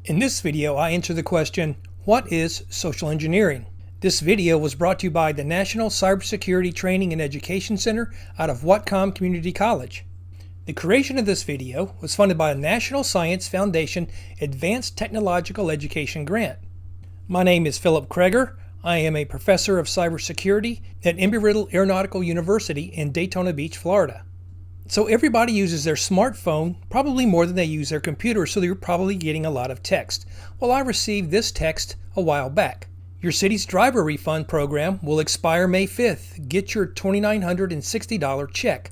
In this video, I answer the question, what is social engineering? This video was brought to you by the National Cybersecurity Training and Education Center out of Whatcom Community College. The creation of this video was funded by a National Science Foundation Advanced Technological Education grant. My name is Philip Kreger. I am a professor of cybersecurity at Embry-Riddle Aeronautical University in Daytona Beach, Florida. So everybody uses their smartphone probably more than they use their computer, so you're probably getting a lot of text. Well, I received this text a while back. Your city's driver refund program will expire May 5th. Get your $2,960 check.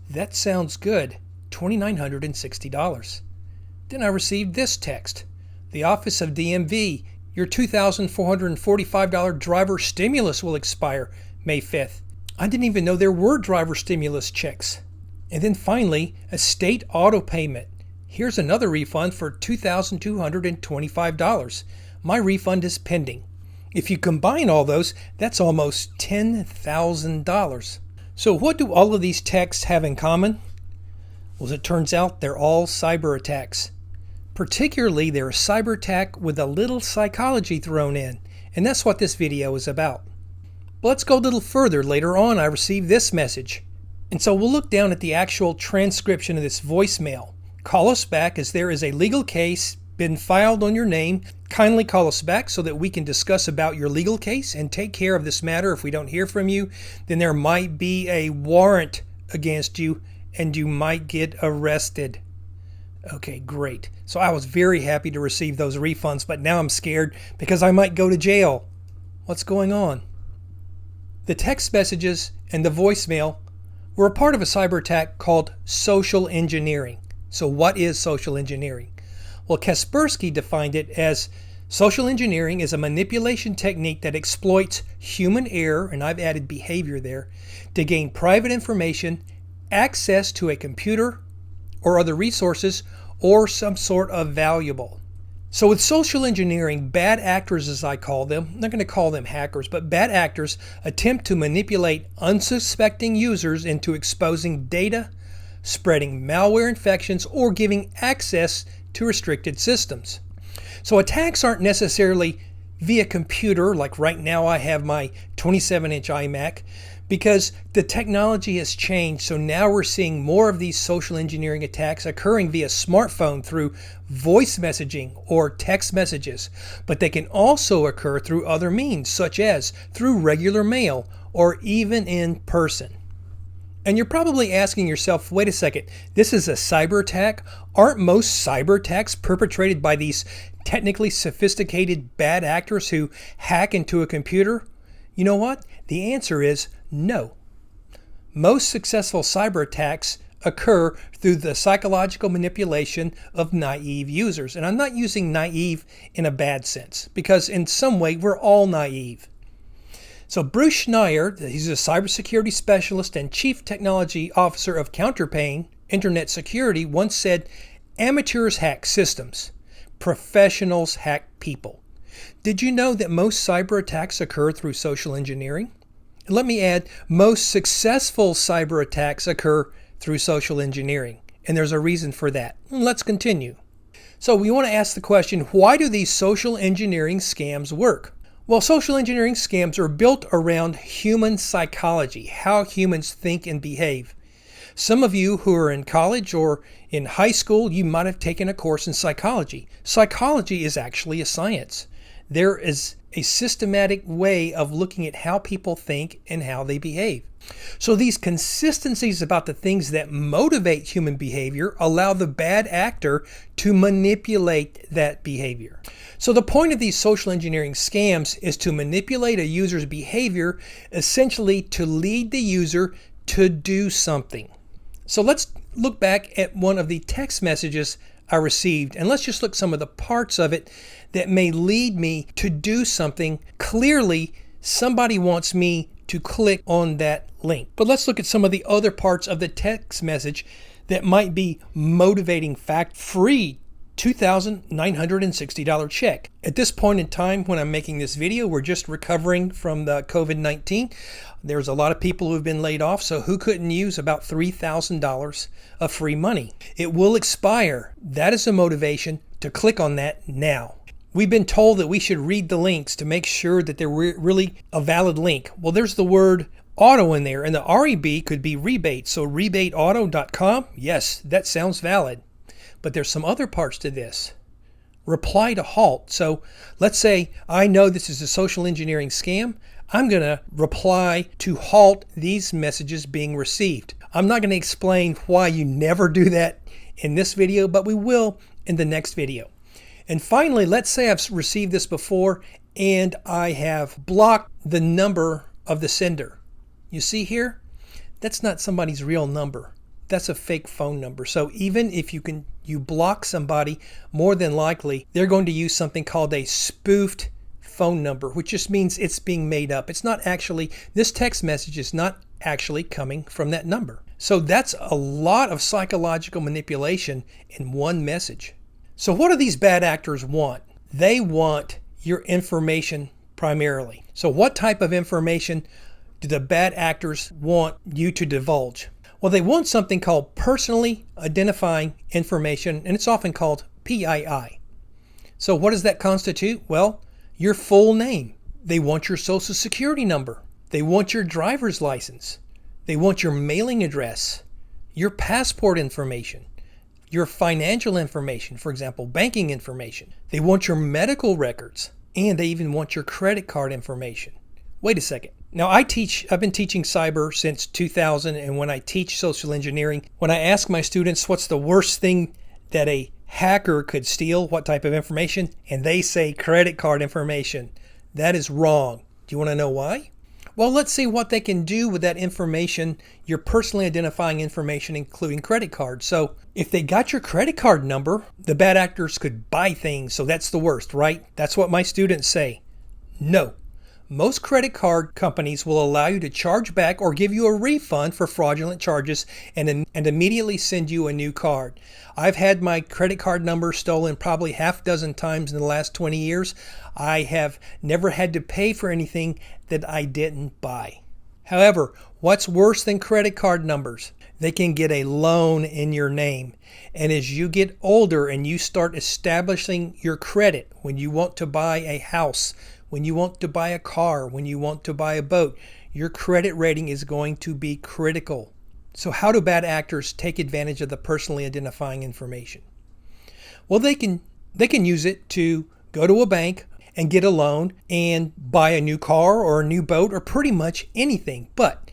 That sounds good. $2,960. Then I received this text. The Office of DMV, your $2,445 driver stimulus will expire May 5th. I didn't even know there were driver stimulus checks. And then finally, a state auto payment. Here's another refund for $2,225. My refund is pending. If you combine all those, that's almost $10,000. So what do all of these texts have in common? Well, as it turns out, they're all cyber attacks. Particularly, they're a cyber attack with a little psychology thrown in. And that's what this video is about. But let's go a little further. Later on, I received this message. And so we'll look down at the actual transcription of this voicemail. Call us back as there is a legal case been filed on your name. Kindly call us back so that we can discuss about your legal case and take care of this matter. If we don't hear from you, then there might be a warrant against you and you might get arrested. Okay, great. So I was very happy to receive those refunds, but now I'm scared because I might go to jail. What's going on? The text messages and the voicemail were a part of a cyber attack called social engineering. So what is social engineering? Well, Kaspersky defined it as social engineering is a manipulation technique that exploits human error, and I've added behavior there, to gain private information, access to a computer or other resources, or some sort of valuable. So with social engineering, bad actors, as I call them, I'm not going to call them hackers, but bad actors attempt to manipulate unsuspecting users into exposing data, spreading malware infections, or giving access to restricted systems. So attacks aren't necessarily via computer, like right now I have my 27-inch iMac, because the technology has changed. So now we're seeing more of these social engineering attacks occurring via smartphone through voice messaging or text messages. But they can also occur through other means, such as through regular mail or even in person. And you're probably asking yourself, wait a second, this is a cyber attack? Aren't most cyber attacks perpetrated by these technically sophisticated bad actors who hack into a computer? You know what? The answer is no. Most successful cyber attacks occur through the psychological manipulation of naive users. And I'm not using naive in a bad sense, because in some way we're all naive. So Bruce Schneier, he's a cybersecurity specialist and chief technology officer of Counterpane Internet Security, once said, amateurs hack systems, professionals hack people. Did you know that most cyber attacks occur through social engineering? And let me add, most successful cyber attacks occur through social engineering. And there's a reason for that. Let's continue. So we want to ask the question, why do these social engineering scams work? Well, social engineering scams are built around human psychology, how humans think and behave. Some of you who are in college or in high school, you might have taken a course in psychology. Psychology is actually a science. There is a systematic way of looking at how people think and how they behave. So these consistencies about the things that motivate human behavior allow the bad actor to manipulate that behavior. So the point of these social engineering scams is to manipulate a user's behavior, essentially to lead the user to do something. So let's look back at one of the text messages I received, and let's just look at some of the parts of it that may lead me to do something. Clearly, somebody wants me to click on that link. But let's look at some of the other parts of the text message that might be motivating fact. Free $2,960 check. At this point in time when I'm making this video, we're just recovering from the COVID-19. There's a lot of people who've been laid off, so who couldn't use about $3,000 of free money? It will expire. That is a motivation to click on that now. We've been told that we should read the links to make sure that they're really a valid link. Well, there's the word auto in there, and the REB could be rebate. So rebateauto.com, yes, that sounds valid. But there's some other parts to this. Reply to halt. So let's say I know this is a social engineering scam. I'm going to reply to halt these messages being received. I'm not going to explain why you never do that in this video, but we will in the next video. And finally, let's say I've received this before and I have blocked the number of the sender. You see here? That's not somebody's real number. That's a fake phone number. So even if you block somebody, more than likely they're going to use something called a spoofed phone number, which just means it's being made up. It's not actually, this text message is not actually coming from that number. So that's a lot of psychological manipulation in one message. So what do these bad actors want? They want your information primarily. So what type of information do the bad actors want you to divulge? Well, they want something called personally identifying information, and it's often called PII. So what does that constitute? Well, your full name. They want your social security number. They want your driver's license. They want your mailing address, your passport information, your financial information, for example, banking information. They want your medical records, and they even want your credit card information. Wait a second. Now I've been teaching cyber since 2000, and when I teach social engineering, when I ask my students what's the worst thing that a hacker could steal, what type of information, and they say credit card information. That is wrong. Do you want to know why? Well, let's see what they can do with that information, your personally identifying information, including credit cards. So if they got your credit card number, the bad actors could buy things. So that's the worst, right? That's what my students say. No. Most credit card companies will allow you to charge back or give you a refund for fraudulent charges and immediately send you a new card. I've had my credit card number stolen probably half dozen times in the last 20 years. I have never had to pay for anything that I didn't buy. However, what's worse than credit card numbers? They can get a loan in your name. And as you get older and you start establishing your credit, when you want to buy a house, when you want to buy a car, when you want to buy a boat, your credit rating is going to be critical. So how do bad actors take advantage of the personally identifying information? Well, they can use it to go to a bank and get a loan and buy a new car or a new boat or pretty much anything. But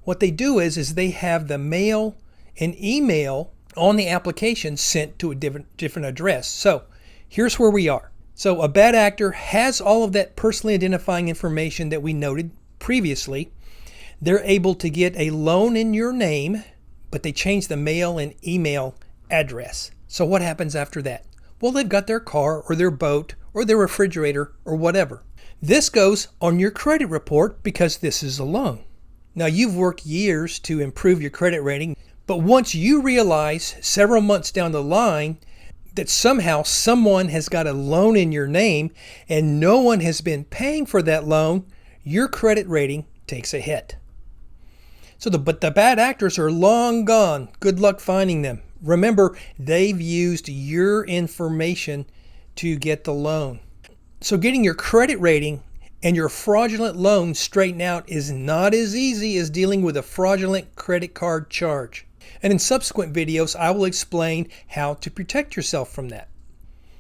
what they do is they have the mail and email on the application sent to a different address. So here's where we are. So a bad actor has all of that personally identifying information that we noted previously. They're able to get a loan in your name, but they change the mail and email address. So what happens after that? Well, they've got their car or their boat or their refrigerator or whatever. This goes on your credit report because this is a loan. Now, you've worked years to improve your credit rating, but once you realize several months down the line that somehow someone has got a loan in your name and no one has been paying for that loan, your credit rating takes a hit. But the bad actors are long gone. Good luck finding them. Remember, they've used your information to get the loan. So getting your credit rating and your fraudulent loan straightened out is not as easy as dealing with a fraudulent credit card charge. And in subsequent videos, I will explain how to protect yourself from that.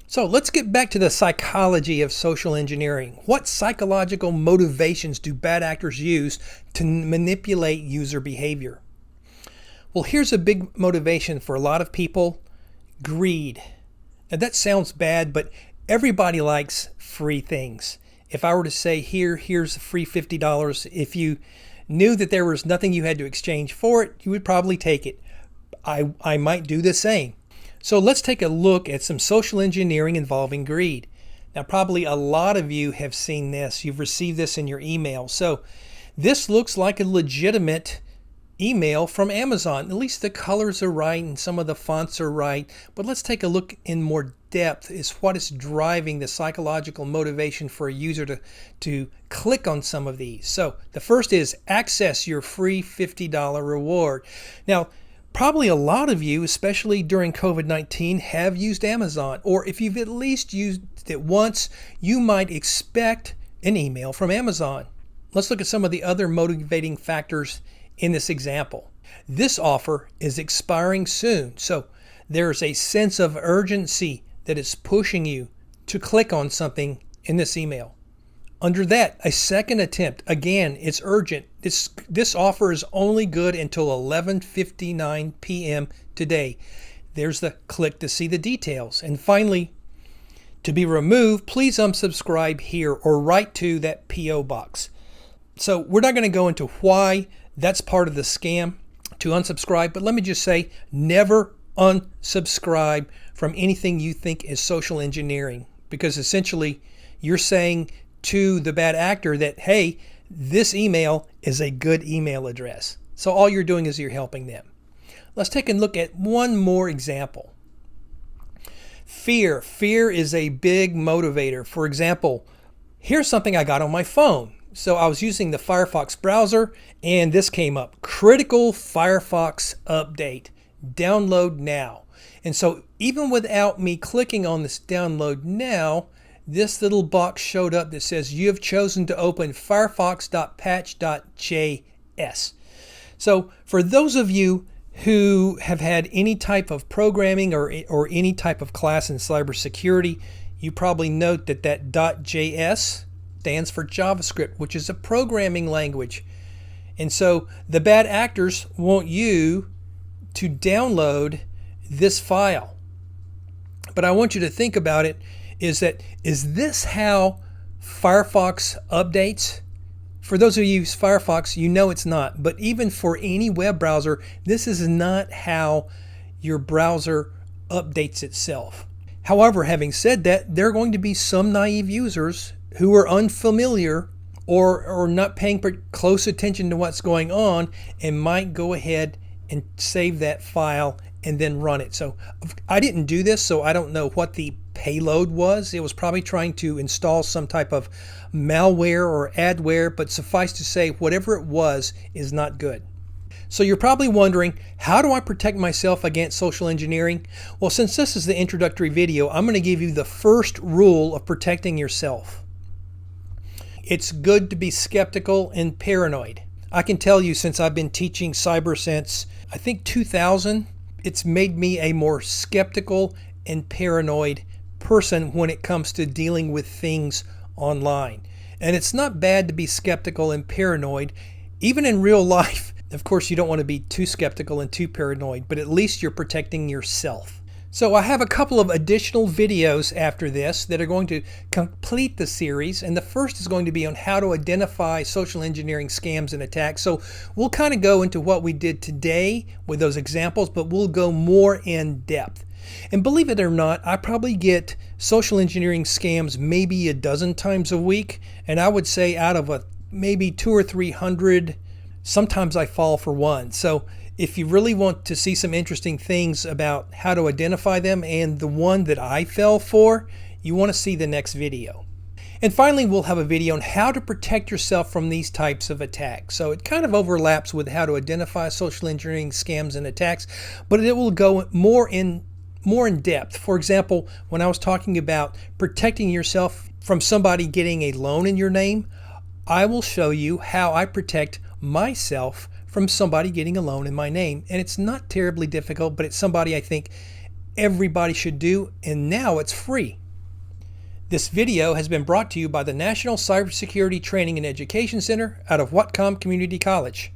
So let's get back to the psychology of social engineering. What psychological motivations do bad actors use to manipulate user behavior? Well, here's a big motivation for a lot of people: greed. Now that sounds bad, but everybody likes free things. If I were to say, here's a free $50, if you knew that there was nothing you had to exchange for it, you would probably take it. I might do the same. So let's take a look at some social engineering involving greed. Now, probably a lot of you have seen this. You've received this in your email. So this looks like a legitimate email from Amazon. At least the colors are right and some of the fonts are right. But let's take a look in more depth is what is driving the psychological motivation for a user to click on some of these. So the first is access your free $50 reward. Now, Probably a lot of you, especially during COVID-19, have used Amazon, or if you've at least used it once, you might expect an email from Amazon. Let's look at some of the other motivating factors in this example. This offer is expiring soon, so there's a sense of urgency that is pushing you to click on something in this email. Under that, a second attempt. Again, it's urgent. This offer is only good until 11:59 p.m. today. There's the click to see the details. And finally, to be removed, please unsubscribe here or write to that P.O. box. So we're not going to go into why that's part of the scam to unsubscribe, but let me just say, never unsubscribe from anything you think is social engineering, because essentially you're saying to the bad actor that, hey, this email is a good email address. So all you're doing is you're helping them. Let's take a look at one more example. Fear. Fear is a big motivator. For example, here's something I got on my phone. So I was using the Firefox browser and this came up. Critical Firefox update. Download now. And so even without me clicking on this download now, this little box showed up that says you have chosen to open firefox.patch.js. So for those of you who have had any type of programming or any type of class in cybersecurity, you probably note that that .js stands for JavaScript, which is a programming language. And so the bad actors want you to download this file. But I want you to think about it. Is this how Firefox updates? For those of you who use Firefox, you know it's not. But even for any web browser, this is not how your browser updates itself. However, having said that, there are going to be some naive users who are unfamiliar or not paying close attention to what's going on and might go ahead and save that file and then run it. So I didn't do this, so I don't know what the payload was. It was probably trying to install some type of malware or adware, but suffice to say, whatever it was is not good. So you're probably wondering, how do I protect myself against social engineering? Well, since this is the introductory video, I'm going to give you the first rule of protecting yourself. It's good to be skeptical and paranoid. I can tell you, since I've been teaching cyber since, I think 2000, it's made me a more skeptical and paranoid person when it comes to dealing with things online. And it's not bad to be skeptical and paranoid, even in real life. Of course, you don't want to be too skeptical and too paranoid, but at least you're protecting yourself. So I have a couple of additional videos after this that are going to complete the series. And the first is going to be on how to identify social engineering scams and attacks. So we'll kind of go into what we did today with those examples, but we'll go more in depth. And believe it or not, I probably get social engineering scams maybe a dozen times a week. And I would say out of maybe 200 or 300, sometimes I fall for one. So if you really want to see some interesting things about how to identify them and the one that I fell for, you want to see the next video. And finally, we'll have a video on how to protect yourself from these types of attacks. So it kind of overlaps with how to identify social engineering scams and attacks, but it will go more in depth. For example, when I was talking about protecting yourself from somebody getting a loan in your name, I will show you how I protect myself from somebody getting a loan in my name. And it's not terribly difficult, but it's somebody I think everybody should do, and now it's free. This video has been brought to you by the National Cybersecurity Training and Education Center out of Whatcom Community College.